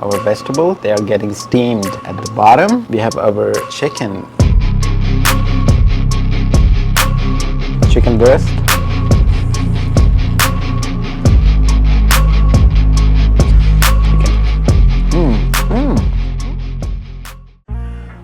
Our vegetable, they are getting steamed. At the bottom, we have our chicken breast.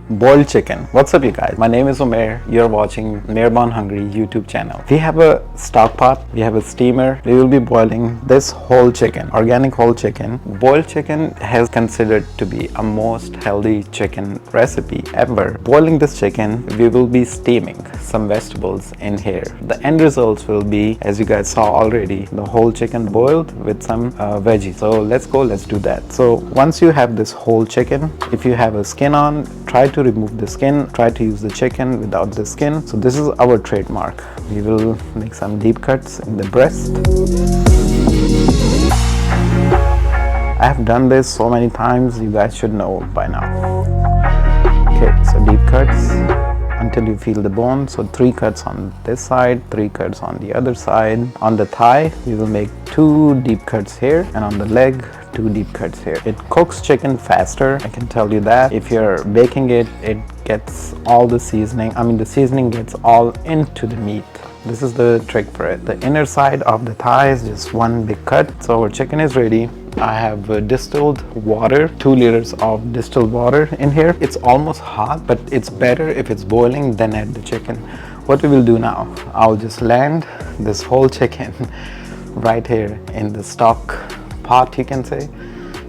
Boiled chicken. What's up, you guys? My name is Mair. You're watching Mairbornhungry YouTube channel. We have a stock pot, we have a steamer. We will be boiling this whole chicken, organic whole chicken. Boiled chicken has considered to be a most healthy chicken recipe ever. Boiling this chicken, we will be steaming some vegetables in here. The end results will be, as you guys saw already, the whole chicken boiled with some veggies. So let's do that. So once you have this whole chicken, if you have a skin on, try to remove the skin, try to use the chicken without the skin. So this is our trademark. We will make some deep cuts in the breast. I have done this so many times, you guys should know by now. Okay, so deep cuts until you feel the bone. So 3 cuts on this side, 3 cuts on the other side. On the thigh, we will make 2 deep cuts here, and on the leg, 2 deep cuts here. It cooks chicken faster, I can tell you that. If you're baking it, it gets all the seasoning. The seasoning gets all into the meat. This is the trick for it. The inner side of the thigh is just 1 big cut. So our chicken is ready. I have distilled water, 2 liters of distilled water in here. It's almost hot, but it's better if it's boiling than add the chicken. What we will do now, I'll just land this whole chicken right here in the stock pot, you can say.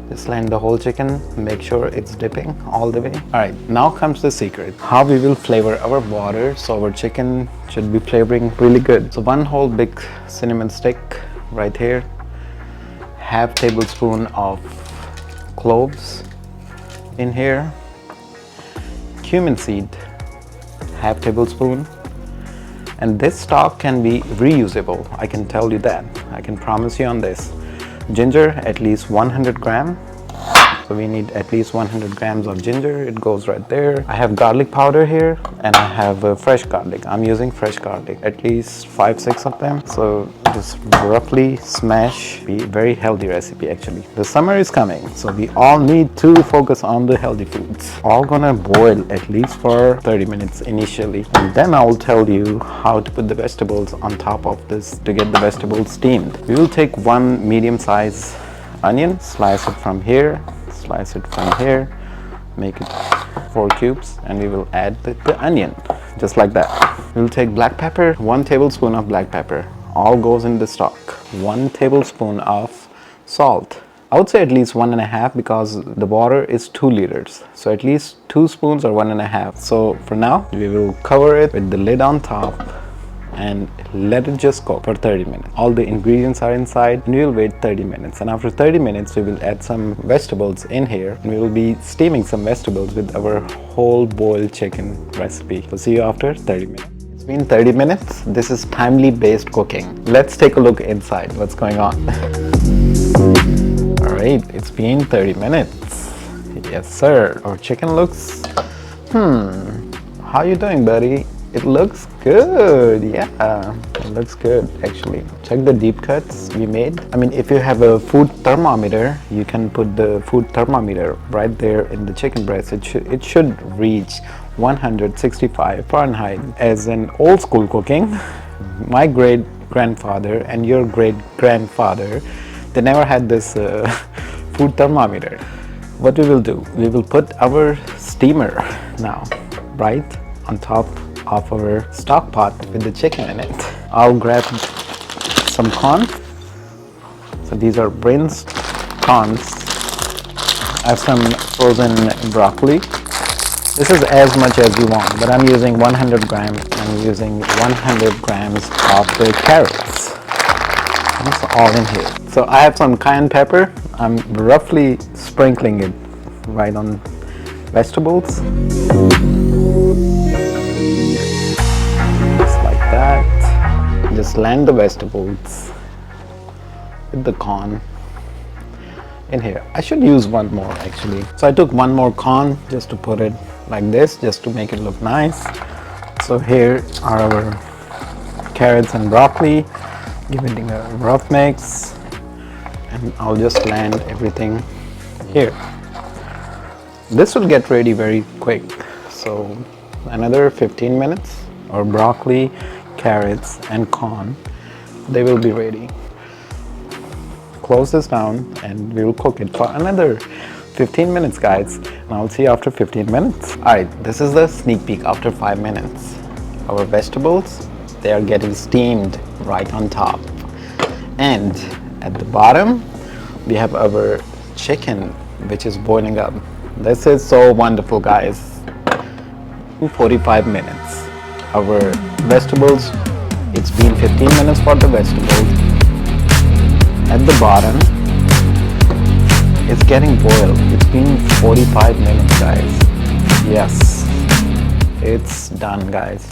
Just land the whole chicken, make sure it's dipping all the way. All right, now comes the secret, how we will flavor our water so our chicken should be flavoring really good. So 1 whole big cinnamon stick right here, half tablespoon of cloves in here, cumin seed, half tablespoon. And this stock can be reusable, I can tell you that. I can promise you on this. Ginger, at least 100 grams. So we need at least 100 grams of ginger. It goes right there. I have garlic powder here, and I have fresh garlic. I'm using fresh garlic, at least 5-6 of them. So just roughly smash. Be very healthy recipe actually. The summer is coming, so we all need to focus on the healthy foods. All gonna boil at least for 30 minutes initially, and then I'll tell you how to put the vegetables on top of this to get the vegetables steamed. We will take 1 medium-sized onion, slice it from here, slice it from here, make it 4 cubes, and we will add the onion just like that. We'll take black pepper, 1 tablespoon of black pepper, all goes in the stock. 1 tablespoon of salt. I would say at least 1.5 because the water is 2 liters, so at least 2 spoons or 1.5. So for now, we will cover it with the lid on top and let it just cook for 30 minutes. All the ingredients are inside, and we will wait 30 minutes. And after 30 minutes, we will add some vegetables in here, and we will be steaming some vegetables with our whole boiled chicken recipe. So see you after 30 minutes. It's been 30 minutes. This is timely based cooking. Let's take a look inside what's going on. All right, it's been 30 minutes. Yes, sir. Our chicken looks, how you doing, buddy? It looks good. Yeah, it looks good actually. Check the deep cuts we made. If you have a food thermometer, you can put the food thermometer right there in the chicken breast. It should reach 165 Fahrenheit. As an old school cooking, my great grandfather and your great grandfather, they never had this food thermometer. What we will do, we will put our steamer now right on top of our stock pot with the chicken in it. I'll grab some corn. So these are rinsed corns. I have some frozen broccoli. This is as much as you want, but I'm using 100 grams. I'm using 100 grams of the carrots. It's all in here. So I have some cayenne pepper. I'm roughly sprinkling it right on vegetables. That. Just land the vegetables with the corn in here. I should use 1 more actually. So I took 1 more corn just to put it like this, just to make it look nice. So here are our carrots and broccoli. Give it a rough mix, and I'll just land everything here. This will get ready very quick. So another 15 minutes. Our broccoli, carrots and corn, they will be ready. Close this down and we will cook it for another 15 minutes, guys. And I'll see you after 15 minutes. Alright, this is the sneak peek after 5 minutes. Our vegetables, they are getting steamed right on top. And at the bottom, we have our chicken, which is boiling up. This is so wonderful, guys. 45 minutes. Our vegetables, it's been 15 minutes for the vegetables. At the bottom, it's getting boiled. It's been 45 minutes, guys. Yes, it's done, guys.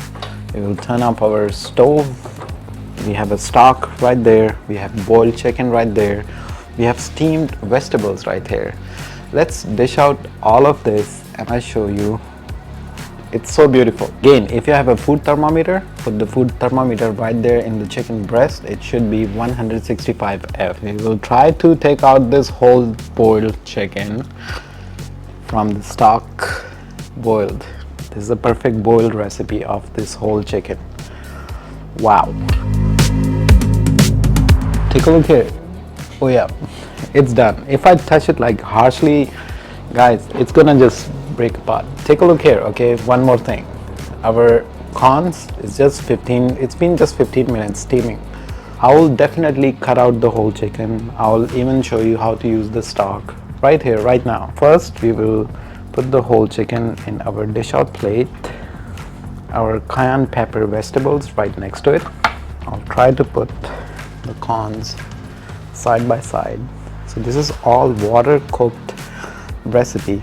We will turn up our stove. We have a stock right there. We have boiled chicken right there. We have steamed vegetables right here. Let's dish out all of this and I'll show you. It's so beautiful. Again, if you have a food thermometer, put the food thermometer right there in the chicken breast. It should be 165 F. We will try to take out this whole boiled chicken from the stock boiled. This is a perfect boiled recipe of this whole chicken. Wow. Take a look here. Oh yeah, it's done. If I touch it like harshly, guys, it's gonna just break apart. Take a look here. Okay, one more thing. Our corns is just 15, it's been just 15 minutes steaming. I will definitely cut out the whole chicken. I will even show you how to use the stock right here, right now. First, we will put the whole chicken in our dish out plate. Our cayenne pepper vegetables right next to it. I'll try to put the corns side by side. So this is all water cooked recipe.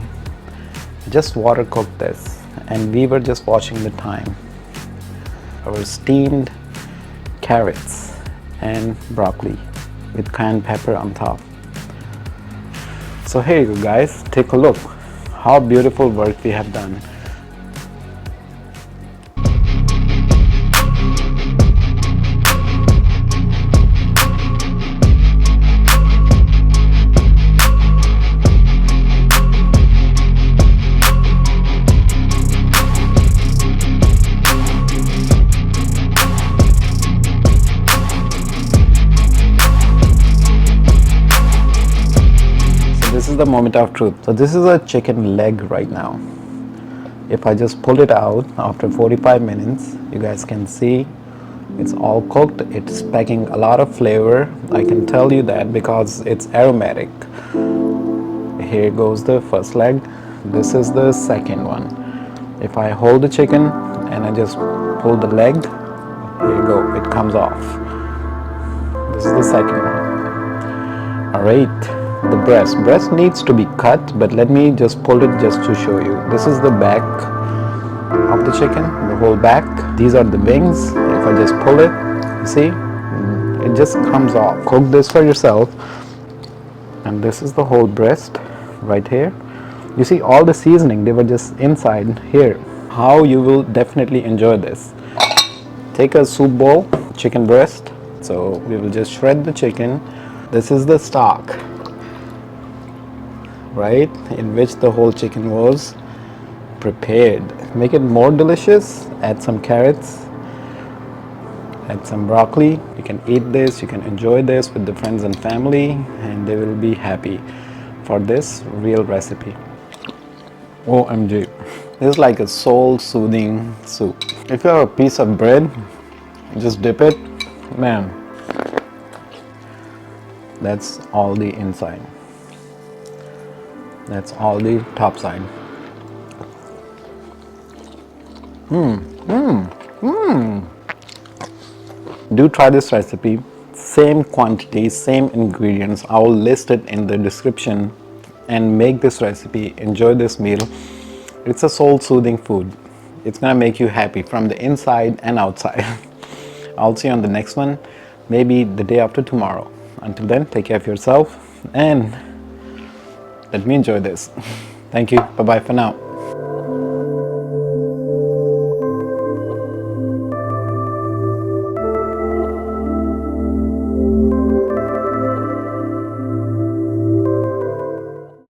Just water cooked this, and we were just watching the time. Our steamed carrots and broccoli with cayenne pepper on top. So here you go, guys. Take a look how beautiful work we have done. This is the moment of truth. So this is a chicken leg right now. If I just pull it out after 45 minutes, you guys can see it's all cooked. It's packing a lot of flavor. I can tell you that because it's aromatic. Here goes the first leg. This is the second one. If I hold the chicken and I just pull the leg, here you go, it comes off. This is the second one. All right. The breast needs to be cut, but let me just pull it just to show you. This is the back of the chicken, the whole back. These are the wings. If I just pull it, you see, it just comes off. Cook this for yourself. And this is the whole breast right here. You see all the seasoning, they were just inside here. How you will definitely enjoy this. Take a soup bowl, chicken breast. So we will just shred the chicken. This is the stock, right, in which the whole chicken was prepared. Make it more delicious. Add some carrots, add some broccoli. You can eat this, you can enjoy this with the friends and family, and they will be happy for this real recipe. OMG, this is like a soul soothing soup. If you have a piece of bread, just dip it, man, that's all the inside. That's all the top side. Do try this recipe. Same quantity, same ingredients. I will list it in the description. And make this recipe. Enjoy this meal. It's a soul-soothing food. It's gonna make you happy from the inside and outside. I'll see you on the next one. Maybe the day after tomorrow. Until then, take care of yourself and let me enjoy this. Thank you. Bye-bye for now.